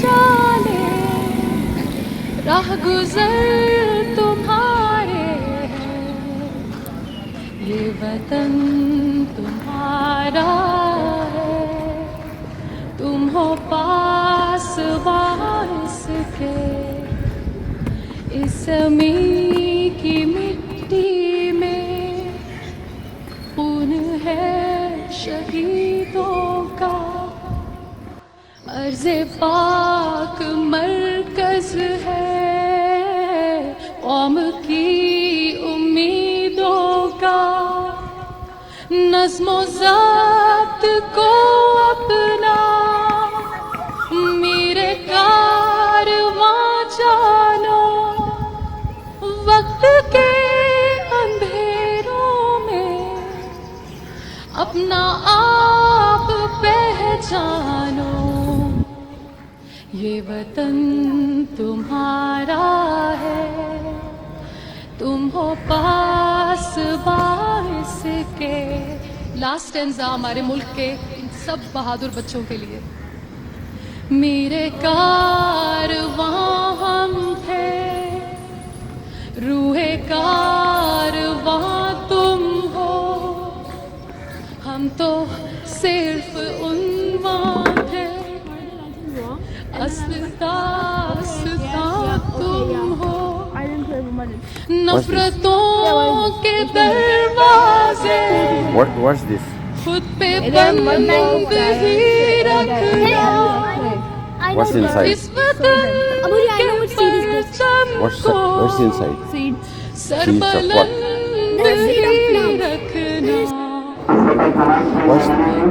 जाने राह गुजर तुम्हारे हैं, ये वतन तुम्हारा है, तुम हो पास वारिस के, इस ज़मीं की मिट्टी में खून है शहीदों का, अर्ज़े पाक मरकज़ है कौम की उम्मीदों का, नज़्म-ओ ज़ब्त को अपना मेरे कारवां जानो, वक्त के अंधेरों में अपना आप पहचानो, ये वतन तुम्हारा है, तुम हो पास वारिस के। लास्ट स्टैंज़ा हमारे मुल्क के इन सब बहादुर बच्चों के लिए। मेरे कारवां हम थे, रूहे कारवां तुम हो, हम तो सिर्फ उन्वां थे, असल दास्तां तुम हो, नफरतों के दरवाजे What's this? खुद पे बंद ही रखना, What's inside? इस वतन के परचम को What's inside? सरबलंद ही रखना,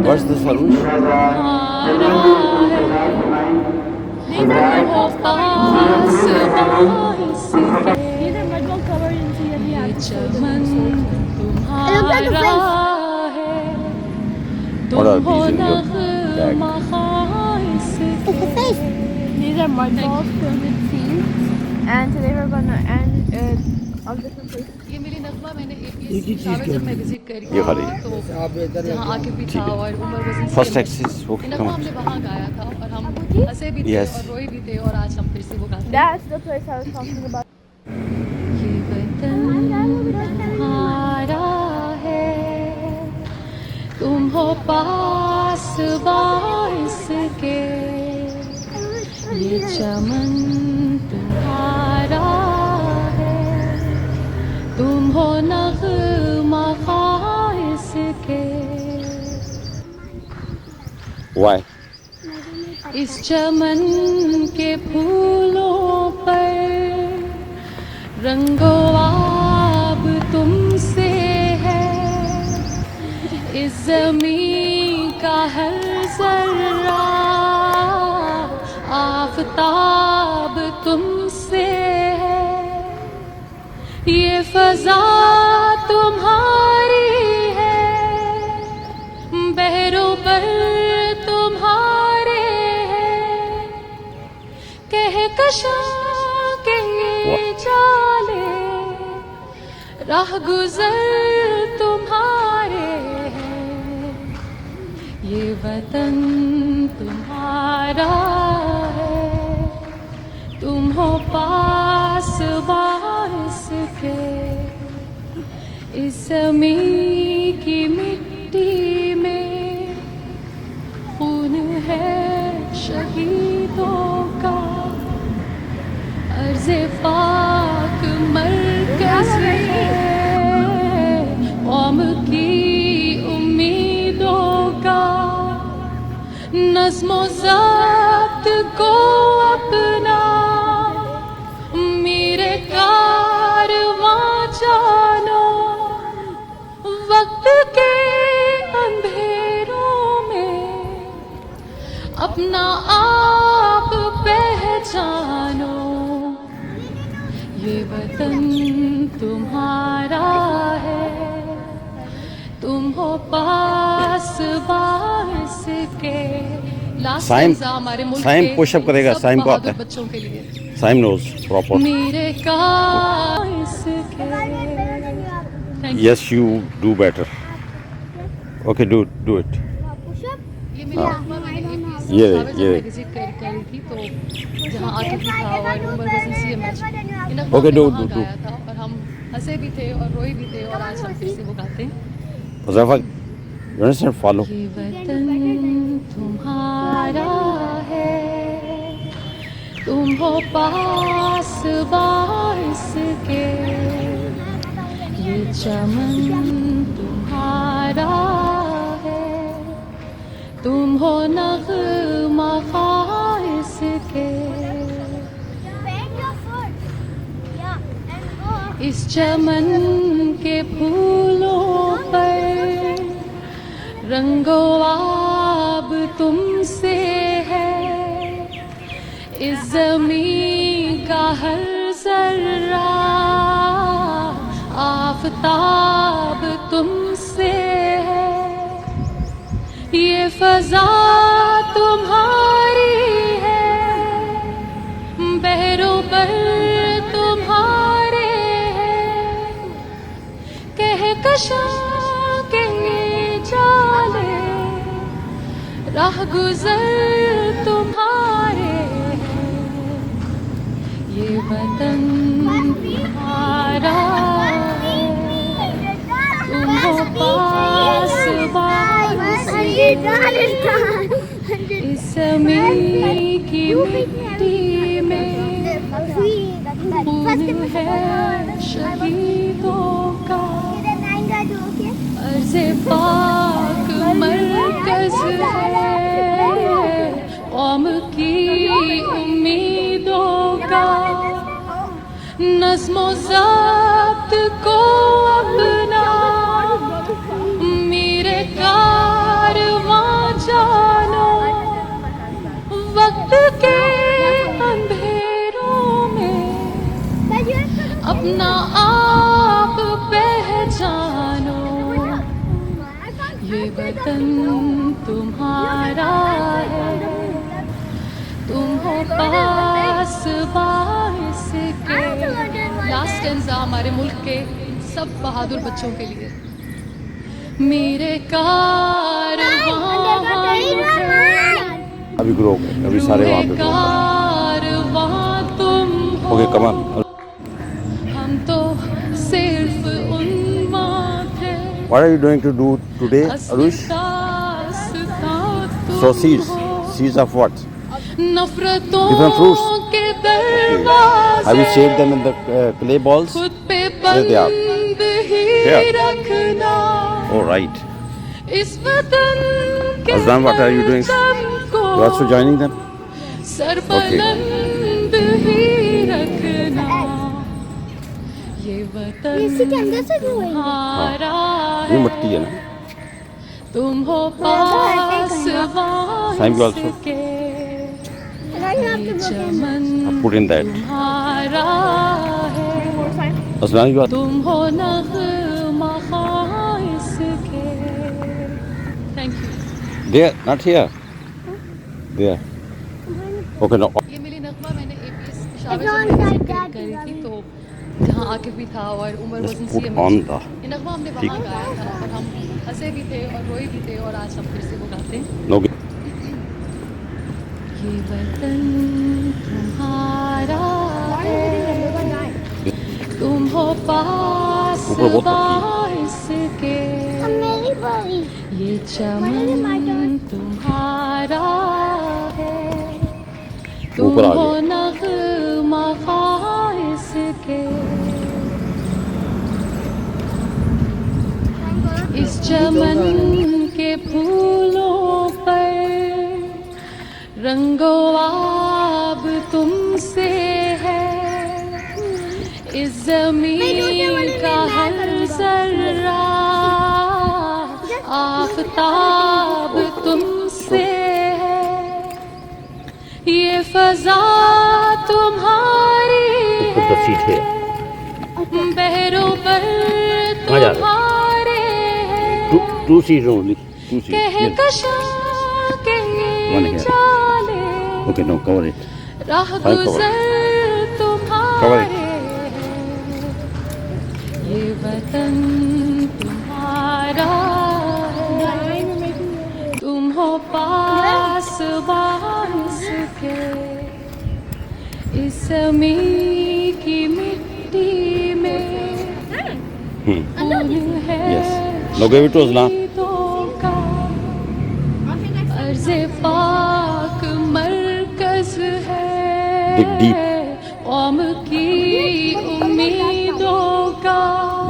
What's the solution? तुम्हारा है, तुम हो पास वारिस के, ये चमन तुम्हारा है, What are तुम हो these in your नग़्मा ख़ाइस के। These are mud balls filled with seeds, and today we're gonna end of different places. ये मेरी नगमा मैंने APS शावर जब मैं विजिट करी ये खाली। तो जहाँ आके भी था और उमर वज़न से First exercise, okay, ये come नगमा on. हमने वहाँ गाया था और हम हंसे भी थे Yes. और रोए भी थे और आज हम फिर से वो गाते हैं। That's the place I was talking about. ये वतन तुम्हारा है, तुम हो पास वारिस के, ये चमन तुम्हारा है, तुम हो नग़्मा ख़ाइस के। Why? इस चमन के फूलों पर रंगो आब तुमसे है, इस ज़मीं का हर ज़र्रा आफ़ताब तुमसे है, ये फ़ज़ा तुम्हारी है, बहरों पर तुम्हारे हैं, कहकशां के ये जाले राह गुजर तुम्हारे हैं, ये वतन तुम्हारा है, तुम हो पास वारिस के, इस ज़मीं की मिट्टी में खून है शहीदों का, अर्ज़े पाक मरकज़ है कौम की उम्मीदों का, नज़्म-ओ ज़ब्त को अपना मेरे कारवां जानो, वक्त के अंधेरों में अपना आप पहचानो, ये वतन तुम्हारा है, तुम हो पास वारिस के। लास्ट साइम स्टैंज़ा हमारे मुल्क साइम के पुशअप करेगा, सब साइम को आता बहादुर है। बच्चों के लिए। Saim knows proper. मेरे काइस के Thank you. Yes, you do better. Okay, do it. Push up? ये मेरी नगमा मैंने APS ये शावर जब ये मैं विजिट करी थी थी तो जहाँ आके भी था और उमर वजन CMH Okay, do. गाया था और हम हंसे भी थे और रोए भी थे और आज हम फिर से वो गाते हैं। Muzaffar, you understand? Follow. ये वतन तुम्हारा है, तुम हो पास बारिश के, ये चमन तुम्हारा है, तुम हो नग़मा ख़ाइस के, इस चमन के फूलों पर रंगो आब तुमसे है, इस ज़मीं का हर ज़र्रा आफ़ताब तुमसे है, ये फ़ज़ा तुम्हारी है, बहरों पर तुम्हारे हैं, कहकशां के जाले राह गुज़र तुम्हारे हैं, ये वतन तुम्हारा है, तुम हो पास बारिश इस ज़मीं की मिट्टी में खून है शहीदों का, अर्ज़े पाक मरकज़ है कौम की उम्मीदों का, नज़्म-ओ ज़ब्त को अपना मेरे कारवां जानो, वक्त के अंधेरों में अपना आप पहचानो, ये वतन तुम्हारा है, तुम हो पास बारिश के। लास्ट स्टैंज़ा हमारे मुल्क के सब बहादुर बच्चों के लिए। मेरे कारवां अभी ग्रो अभी सारे वहाँ पे कारवां तुम हो, ओके कमान हम तो सिर्फ उन्माद थे। What are you going to do today, Arush? So seeds of what? नफरतों Different fruits. के दरवाजे Have you shaped them in the clay balls? खुद पे There they are. बंद ही Here. रखना, Oh right. इस वतन के Azlan, what are you doing? परचम को You also joining them? Sir बुलंद ही रखना, ये वतन इसी के अंदर से भी हुई है। तुम्हारा ये है, मिट्टी है ना? तुम हो पास Thank you also. के, ये चमन Put in that. तुम्हारा है, Azlan, you are. तुम हो नग़मा ख़ाइस के। Thank you. There, not here. There. Okay, no. ये मिली नग़मा मैंने APS It's शामिल on जब that करी थी तो जहाँ आकिफ भी था और उमर Just वज़न put CMH। on the. ये नग़मा हमने ठीक। वहाँ गाया था और हम हंसे भी थे और रोए भी थे और आज हम फिर से वो गाते हैं। No. ये वतन तुम्हारा है, तुम हो पास ऊपर बहुत पक्की। बारिश के, मेरी बारी। ये चमन तुम्हारा है, तुम ऊपर आ हो गया। नग़मा ख़ाइस के, इस चमन के फूलों पर रंगो आब तुमसे है, इस ज़मीन का हर ज़र्रा आफ़ताब तुमसे है, ये फ़ज़ा तुम्हारी Put the seat here. है, बहरों पर कहाँ जा रहे हो? तुम्हारे हैं, Two seeds only. Two seeds. Here. Kahkashan के One here. जाले Okay, no, cover it. राह I'll cover. गुज़र Cover तुम्हारे it. हैं, ये वतन तुम्हारा है, तुम हो पास बारिश के। इस ज़मीं की मिट्टी में खून है Yes. Now give it to us now. शहीदों का, अर्ज़े पाक मरकज़ है Dig deep. कौम की उम्मीदों का,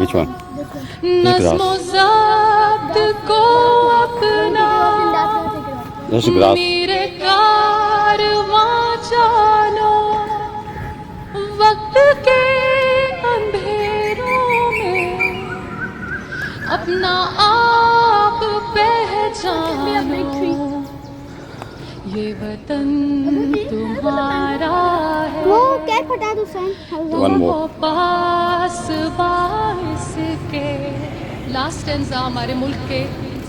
Which one? नज़्म grass. ज़ब्त को अपना That's grass. मेरे कारवां जानो, वक्त के अंधेरों में अपना आप पहचानो, ये वतन तुम्हारा है, वो कैट फटा दो सन One more. तुम हो पास बाइस के। लास्ट स्टेंजा हमारे मुल्क के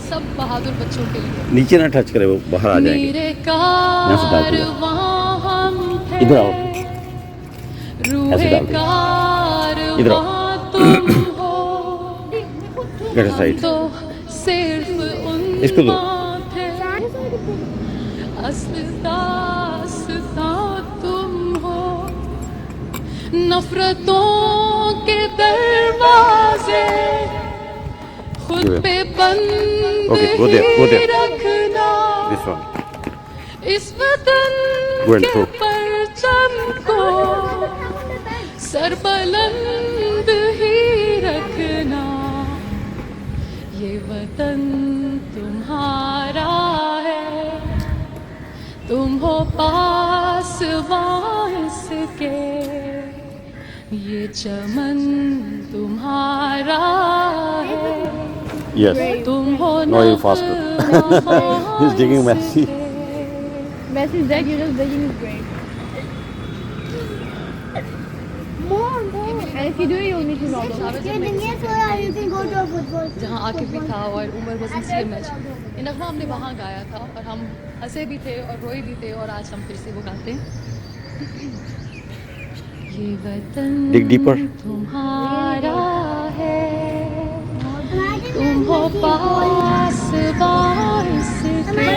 सब बहादुर बच्चों के लिए। नीचे ना टच करे, वो बाहर आ जाएंगे। मेरे से डाल दिया। कारवां हम थे, इधर आओ। रूहे ऐसे डाल दिया। इधर आओ। कारवां तुम हो, Get aside. तो सिर्फ इसको दो। उनमां थे, असल दास्तां तुम हो, नफरतों के दरवाजे खुद Give it. पे बंद Okay, go there, go there. ही रखना, This one. इस वतन Go and के throw. परचम को सरबलंद ही रखना, ये वतन तुम्हारा है, तुम हो पास इसके, ये चमन तुम्हारा है, Yes. तुम हो No, you faster. He's digging messy. Messi is dead, you're just digging his grave. And if you do it, you'll meet his mother. जहाँ आकिब भी था और उमर वसन सी मैच, ये नगमा हमने वहाँ गाया था और हम हंसे भी थे और रोए भी थे और आज हम फिर से वो गाते हैं। ये वतन Dig deeper. तुम्हारा है, तुम हो पास बारिश के,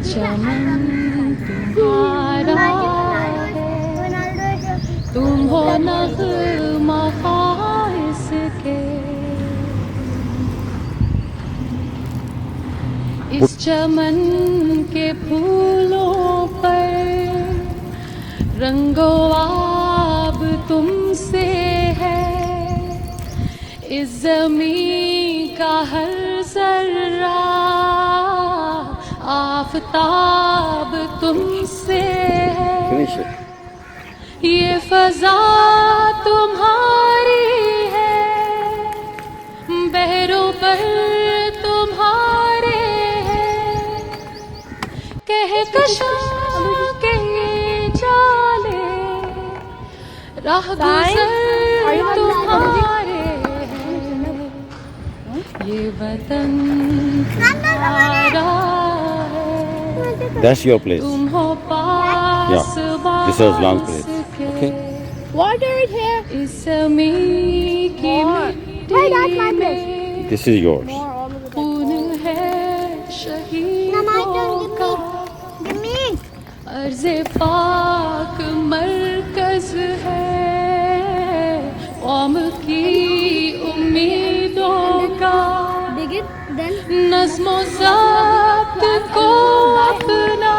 चमन तुम्हारा है, तुम हो नग़्मा ख़ाइस के, इस चमन के फूलों पर रंगो आब तुमसे है, इस ज़मीं का हर ज़र्रा आफ़ताब तुमसे है, Finish it. ये फ़ज़ा तुम्हारी है, बहरों पर तुम्हारे हैं, कहकशां के जाले राहगुज़र तुम्हारे हैं, ये वतन तुम्हारा है, That's your place. तुम हो पास Yeah, this is Aslan's place. Okay. Water is here. इस ज़मीं की मिट्टी में This is yours. खून है शहीदों का, अर्ज़े पाक मरकज़ है कौम की उम्मीदों का, Dig it, then नज़्म ज़ब्त को अपना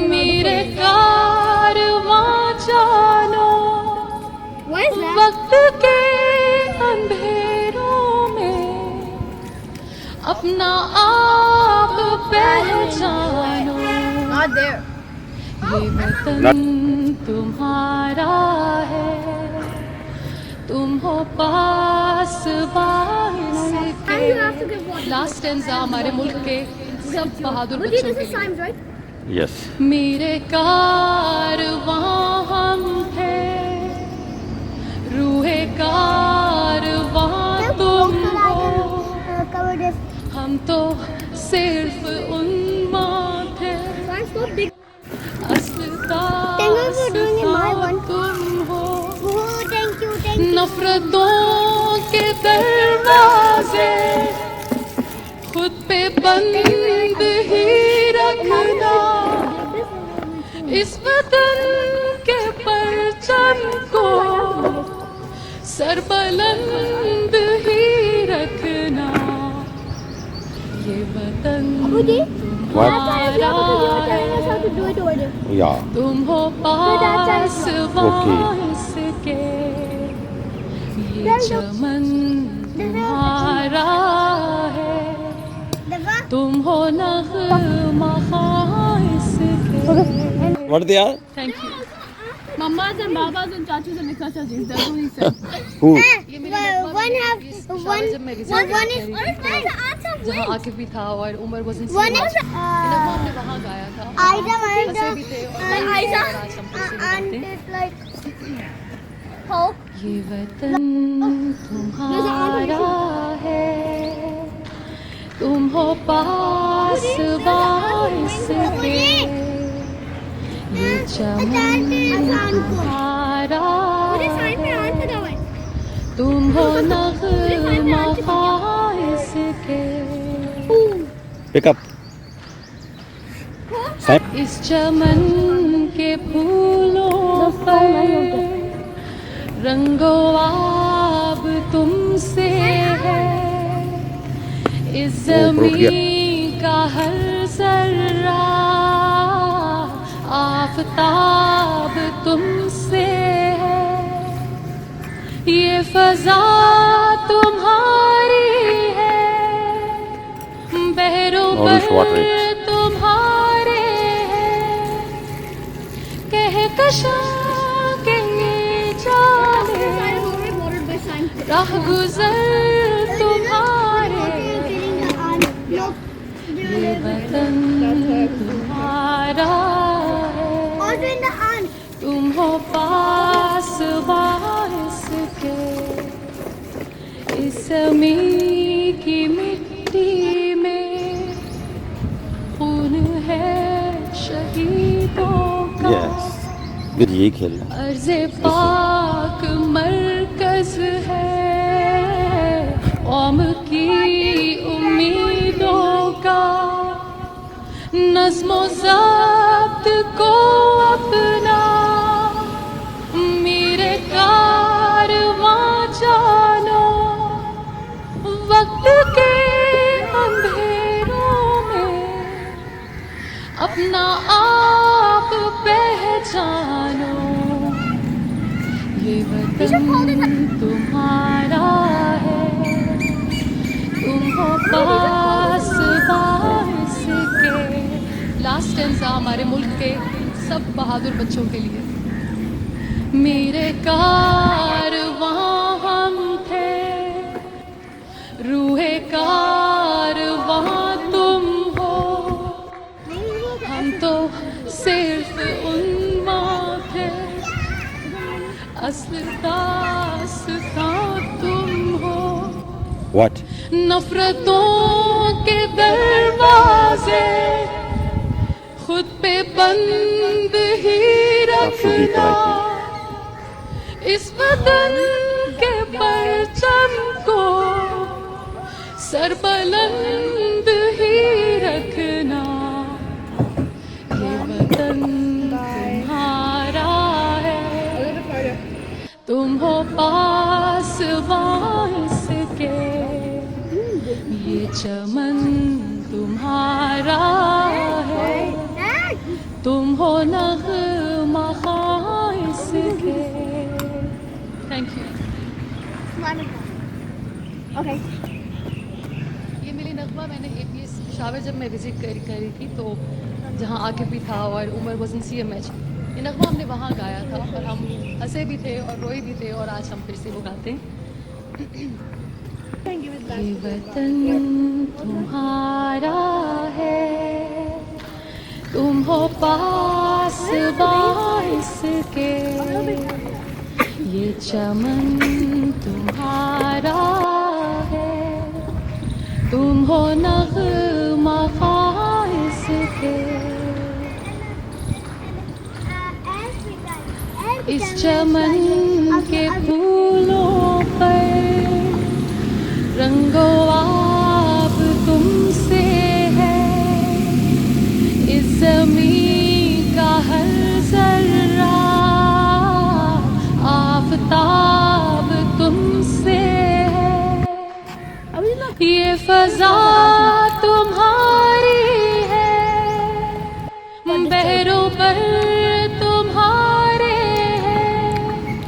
मेरे कारवां जानो, What is that? वक्त के अंधेरों में अपना आप पहचानो, Not there. ये वतन तुम्हारा है, तुम हो पास बारिश के। लास्ट स्टेंजा हमारे मुल्क के सब बहादुर But बच्चों this के is लिए। Sims, right? Yes. मेरे कारवां हम थे, रूहे कारवां तुम हो, Cover this. हम तो सिर्फ उनमां थे, Sims, so big. असल Thank you for doing it, my one. तुम हो, Oh, thank you, thank you. नफरतों के दरवाजे खुद पे बंद ही रखना, इस वतन के परचम को सरबलंद ही रखना, ये वतन तुम्हारा है, Yeah. तुम हो पास वास के, ये चमन तुम्हारा है, तुम हो नग़्मा इसके। What they are? Thank you. Mamas and babas and chachus and chachis. That's what he said. Who? ये मेरी नगमा जब मैं विजिट जहाँ आकिफ भी था और उमर वजन से नगमा हमने वहाँ गाया था, हंसे भी थे और आज हम फिर से गाते हैं। ये वतन तुम्हारा है, तुम हो पास वारिस के, ये चमन तुम्हारा है, तुम हो नग़्मा इसके। Pick up. Sam. इस चमन के फूलों पर रंगो आब तुमसे है, इस ज़मीं का हर ज़र्रा आफ़ताब तुमसे है, ये फ़ज़ा तुम्हारी है, बहरों पर तुम्हारे हैं, कहकशां के ये जाने राह गुज़र तुम्हारे, ये वतन तुम्हारा है, तुम हो पास वारिस के, इस ज़मीं की मिट्टी में खून है शहीदों का। Yes. Good ये खेलना। अर्ज़े पाक मरकज़ है कौम की उम्मीदों का, नज़्म व ज़ब्त को अपना मेरे कारवां जानो, वक्त के अंधेरों में अपना आप पहचानो, ये वतन तुम्हारा है, तुम हो पास वारिस के। लास्ट स्टेंजा हमारे मुल्क के सब बहादुर बच्चों के लिए। मेरे कारवां हम थे, रूहे कारवां तुम हो, हम तो सिर्फ उन्मां थे, अस्ल दास्तां तुम हो। What? नफरतों के दरवाजे खुद पे बंद ही रखना, इस वतन के परचम को सरबलंद ही रखना, ये वतन तुम्हारा है, तुम हो पास वारिस के, ये चमन तुम्हारा है, तुम हो नग़्मा इसके। Thank you. Okay. ये मिली नगमा मैंने APS पेशावर जब मैं विज़िट करी थी, तो जहाँ आकिफ भी था और उमर वजन CMH, ये नगमा हमने वहाँ गाया था और हम हंसे भी थे और रोए भी थे और आज हम फिर से वो गाते हैं। ये वतन तुम्हारा है, तुम हो पास वारिस के, ये चमन तुम्हारा है, तुम हो नग़्मा इसके। इस चमन के फूलों पर रंगो आब तुमसे है, इस ज़मीं का हर ये फजा तुम्हारी है, बहरों पर तुम्हारे हैं,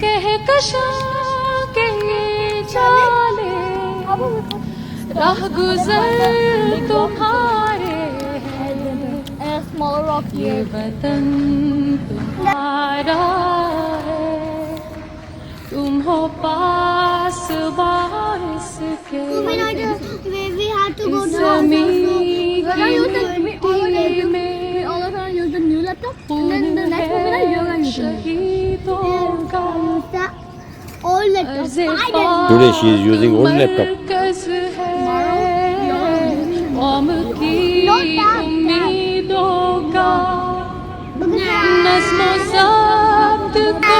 कहकशां के ये चाले, राह गुजर तुम्हारे हैं, ये वतन तुम्हारा है, तुम हो पास बारिश के, We had to go to ज़मीं we की मिट्टी में all of us use the new laptop and then the next one you're gonna use शहीदों का the old laptop. अर्ज़े I didn't. Today she is using old laptop. मरकज़ है कौम की उम्मीदों का, नज़्म ज़ब्त को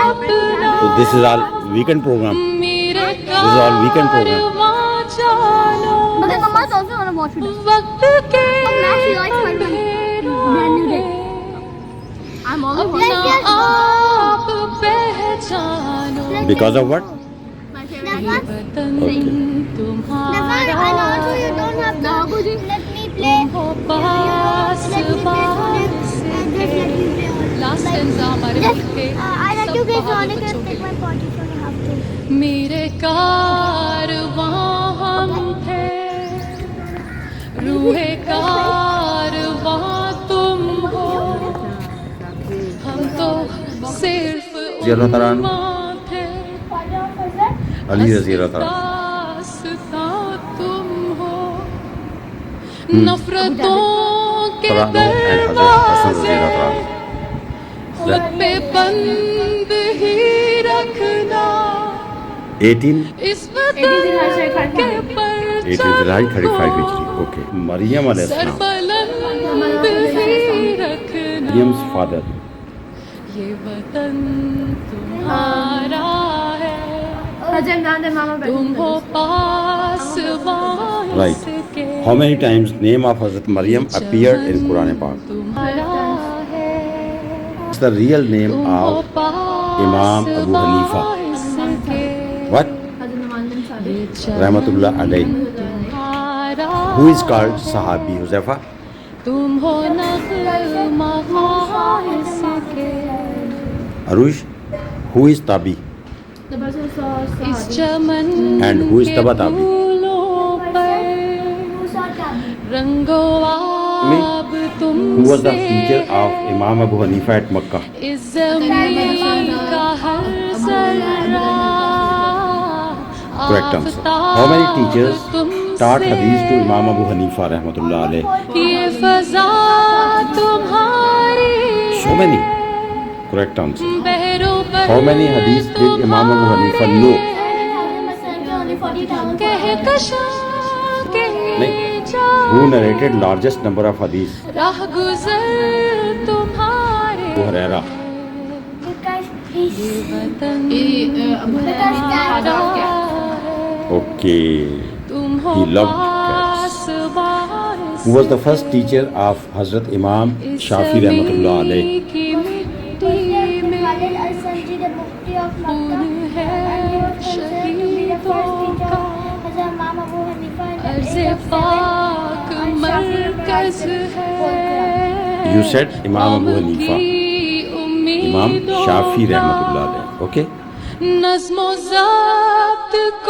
अपना So this is all weekend program. मेरे This is all weekend program. कारवां जानो, But Mama's also gonna watch it. वक्त के now she likes my अंधेरों brand new day. में I'm always अपना Yes, आप पहचानो, Because of what? my The favorite. first, वतन Okay. the first, and also you don't have to let me play. हो पास Let me play बारिश Sonic and just let me play on. Last stanza हमारे Just, वक्त के I let you सब play बहादुर Sonic बच्चों and के take my potty so you have to. मेरे कारवां हम थे, रूहे कारवां तुम हो, हम तो सिर्फ ज़ीरा तरान। उम्मा थे, Ali Razira Tara. दास्तां तुम हो, नफरतों के Tarano and Hazrat Hassan Razira दरवाजे Tara. खुद पे बंद ही रखना, 18 इस वतन के परचम 35 को Hijri. Okay. Maryam alayhi sir salam. बुलंद ही रखना, Maryam's father. ये वतन तुम्हारा है, तुम हो पास बारिश Right. के, How many times name of Hazrat Maryam appeared in Quran Pak? तुम्हारा है, It's the real name तुम हो of pass Imam Abu Hanifa. बारिश के, What? ये Rahmatullah alayhi. तुम्हारा Who is called Sahabi Huzaifa? तुम हो नग़्मा ख़ाइस के, Arush? Who is Tabi? इस चमन And who is के Tabatabi? फूलों पर Who saw Tabby? रंगो आब तुमसे, Who was the teacher of Imam Abu Hanifa at Makkah? इस ज़मीन का हर ज़र्रा Correct answer. How many teachers taught hadith to Imam Abu Hanifa rahmatullah alayh? ये फ़ज़ा तुम्हारी So many. Correct answer. बहरों पर How many hadith did Imam Abu Hanifa know? Only 40,000. Kahkashan के नहीं. चाले, Who narrated largest number of hadith? राह गुजर तुम्हारे Abu Huraira. Because he's वतन because cats are cats. Okay. तुम हो He loved पास cats. बारिश Who was the first teacher of Hazrat Imam इस Shafi rahmatullah alayh? ज़मीन की मिट्टी में Divided al-Sanji, the Mufti of खून Makkah, है and he was considered to be the first शहीदों teacher का, as Imam Abu Hanifa in the अर्ज़े age of 7. पाक And Shafi Markaz memorized the whole Quran. है, You said Imam Abu कौम Hanifa. की Imam उम्मीदों Shafi का rahmatullah alayh. Okay. नज़्म ज़ब्त